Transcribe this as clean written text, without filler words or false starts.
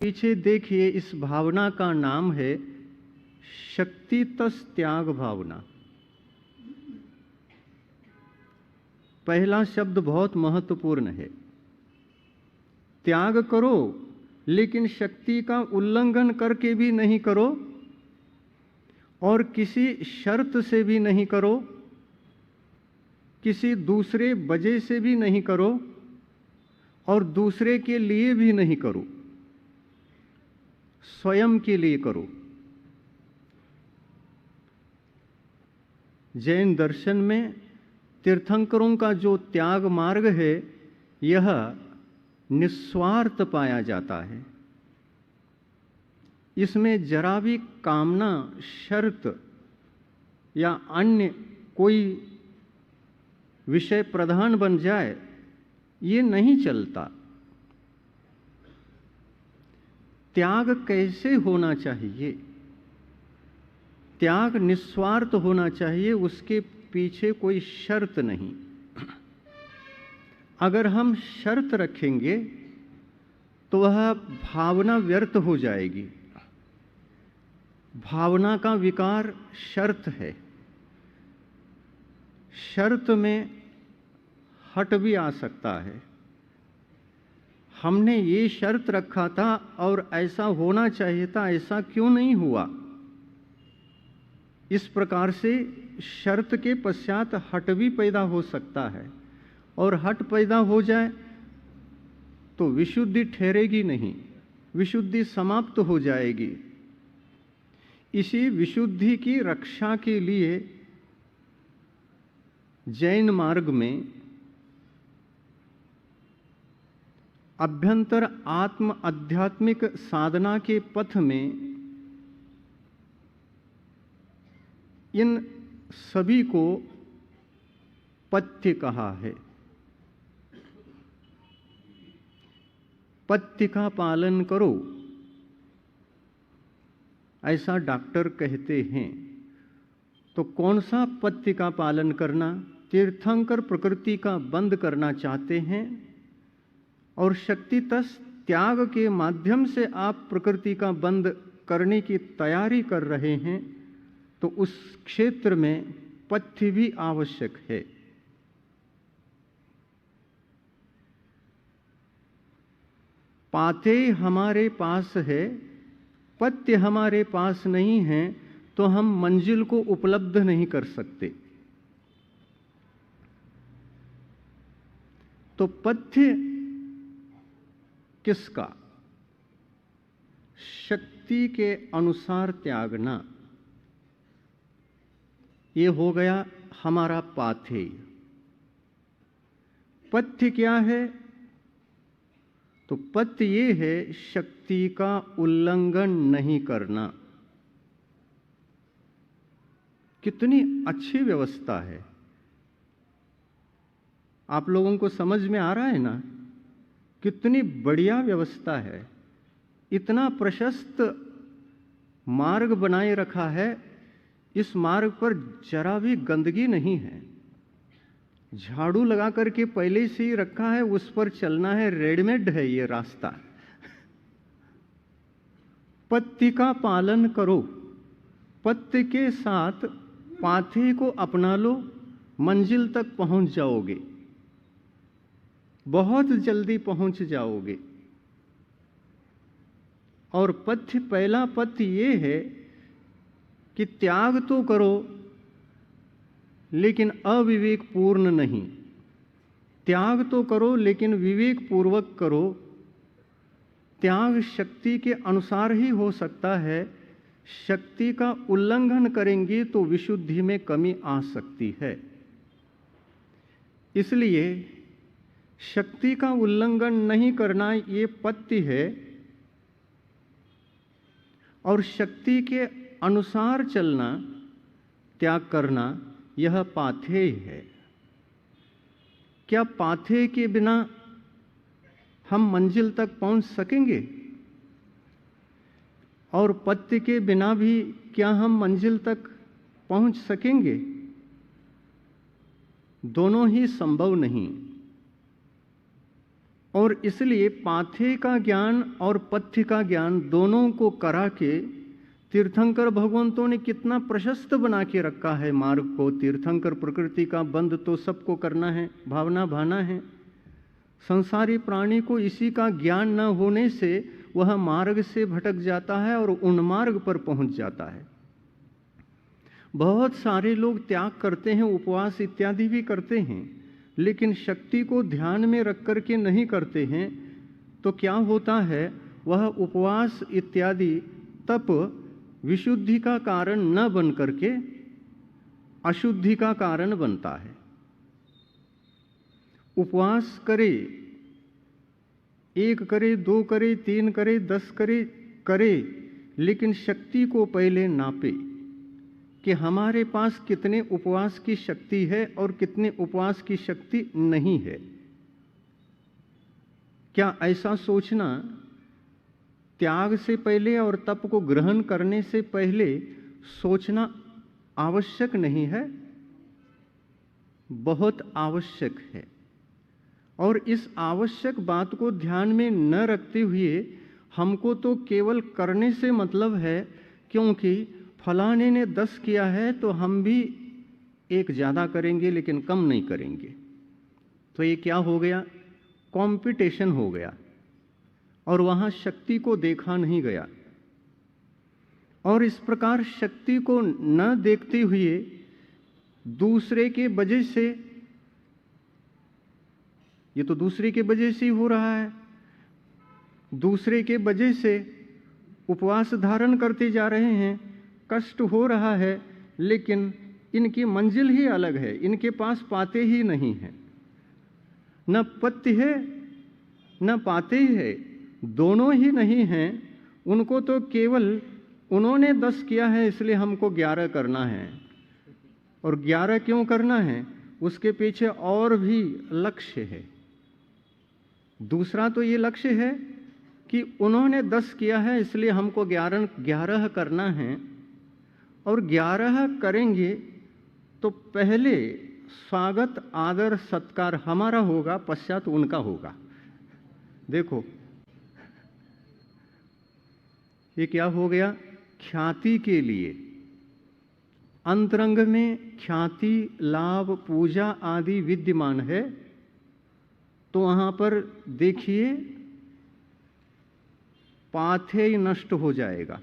पीछे देखिए, इस भावना का नाम है शक्ति तस त्याग भावना। पहला शब्द बहुत महत्वपूर्ण है। त्याग करो, लेकिन शक्ति का उल्लंघन करके भी नहीं करो और किसी शर्त से भी नहीं करो, किसी दूसरे वजह से भी नहीं करो और दूसरे के लिए भी नहीं करो, स्वयं के लिए करो। जैन दर्शन में तीर्थंकरों का जो त्याग मार्ग है, यह निस्वार्थ पाया जाता है। इसमें जरा भी कामना, शर्त या अन्य कोई विषय प्रधान बन जाए, ये नहीं चलता। त्याग कैसे होना चाहिए? त्याग निस्वार्थ होना चाहिए, उसके पीछे कोई शर्त नहीं। अगर हम शर्त रखेंगे तो वह भावना व्यर्थ हो जाएगी। भावना का विकार शर्त है। शर्त में हट भी आ सकता है। हमने ये शर्त रखा था और ऐसा होना चाहिए था, ऐसा क्यों नहीं हुआ? इस प्रकार से शर्त के पश्चात हट भी पैदा हो सकता है, और हट पैदा हो जाए तो विशुद्धि ठहरेगी नहीं, विशुद्धि समाप्त हो जाएगी। इसी विशुद्धि की रक्षा के लिए जैन मार्ग में अभ्यंतर आत्म आध्यात्मिक साधना के पथ में इन सभी को पथ्य कहा है। पथ्य का पालन करो, ऐसा डॉक्टर कहते हैं। तो कौन सा पथ्य का पालन करना? तीर्थंकर प्रकृति का बंद करना चाहते हैं और शक्ति तस त्याग के माध्यम से आप प्रकृति का बंद करने की तैयारी कर रहे हैं, तो उस क्षेत्र में पथ्य भी आवश्यक है। पाथे हमारे पास है, पथ्य हमारे पास नहीं है, तो हम मंजिल को उपलब्ध नहीं कर सकते। तो पथ्य किसका? शक्ति के अनुसार त्यागना, ये हो गया हमारा पाथेय। पथ्य क्या है? तो पथ्य ये है शक्ति का उल्लंघन नहीं करना। कितनी अच्छी व्यवस्था है। आप लोगों को समझ में आ रहा है ना? कितनी बढ़िया व्यवस्था है। इतना प्रशस्त मार्ग बनाए रखा है। इस मार्ग पर जरा भी गंदगी नहीं है। झाड़ू लगा करके पहले से ही रखा है, उस पर चलना है, रेडीमेड है ये रास्ता। पथ्य का पालन करो, पथ्य के साथ पाथे को अपना लो, मंजिल तक पहुंच जाओगे, बहुत जल्दी पहुंच जाओगे। और पथ्य, पहला पथ्य ये है कि त्याग तो करो, लेकिन अविवेक पूर्ण नहीं। त्याग तो करो, लेकिन विवेक पूर्वक करो। त्याग शक्ति के अनुसार ही हो सकता है। शक्ति का उल्लंघन करेंगे तो विशुद्धि में कमी आ सकती है। इसलिए शक्ति का उल्लंघन नहीं करना ये पथ्य है, और शक्ति के अनुसार चलना, त्याग करना, यह पाथेय है। क्या पाथेय के बिना हम मंजिल तक पहुंच सकेंगे? और पथ्य के बिना भी क्या हम मंजिल तक पहुंच सकेंगे? दोनों ही संभव नहीं। और इसलिए पाथे का ज्ञान और पथ्य का ज्ञान दोनों को करा के तीर्थंकर भगवंतों ने कितना प्रशस्त बना के रखा है मार्ग को। तीर्थंकर प्रकृति का बंध तो सबको करना है, भावना भाना है। संसारी प्राणी को इसी का ज्ञान न होने से वह मार्ग से भटक जाता है और उन्मार्ग पर पहुंच जाता है। बहुत सारे लोग त्याग करते हैं, उपवास इत्यादि भी करते हैं, लेकिन शक्ति को ध्यान में रख कर के नहीं करते हैं। तो क्या होता है, वह उपवास इत्यादि तप विशुद्धि का कारण न बन करके अशुद्धि का कारण बनता है। उपवास करे, 1 करे, 2 करे, 3 करे, 10 करे, लेकिन शक्ति को पहले नापे कि हमारे पास कितने उपवास की शक्ति है और कितने उपवास की शक्ति नहीं है। क्या ऐसा सोचना त्याग से पहले और तप को ग्रहण करने से पहले सोचना आवश्यक नहीं है? बहुत आवश्यक है। और इस आवश्यक बात को ध्यान में न रखते हुए हमको तो केवल करने से मतलब है, क्योंकि फलाने ने 10 किया है तो हम भी 1 ज़्यादा करेंगे लेकिन कम नहीं करेंगे। तो ये क्या हो गया? कंपटीशन हो गया और वहाँ शक्ति को देखा नहीं गया। और इस प्रकार शक्ति को न देखते हुए दूसरे के वजह से, ये तो दूसरे के वजह से ही हो रहा है, दूसरे के वजह से उपवास धारण करते जा रहे हैं, कष्ट हो रहा है, लेकिन इनकी मंजिल ही अलग है, इनके पास पाते ही नहीं है। न पत्य है न पाते ही है, दोनों ही नहीं हैं। उनको तो केवल उन्होंने 10 किया है इसलिए हमको 11 करना है। और 11 क्यों करना है? उसके पीछे और भी लक्ष्य है। दूसरा तो ये लक्ष्य है कि उन्होंने 10 किया है इसलिए हमको 11 करना है। और 11 करेंगे तो पहले स्वागत आदर सत्कार हमारा होगा, पश्चात उनका होगा। देखो ये क्या हो गया? ख्याति के लिए अंतरंग में ख्याति, लाभ, पूजा आदि विद्यमान है, तो वहां पर देखिए पाथेय नष्ट हो जाएगा।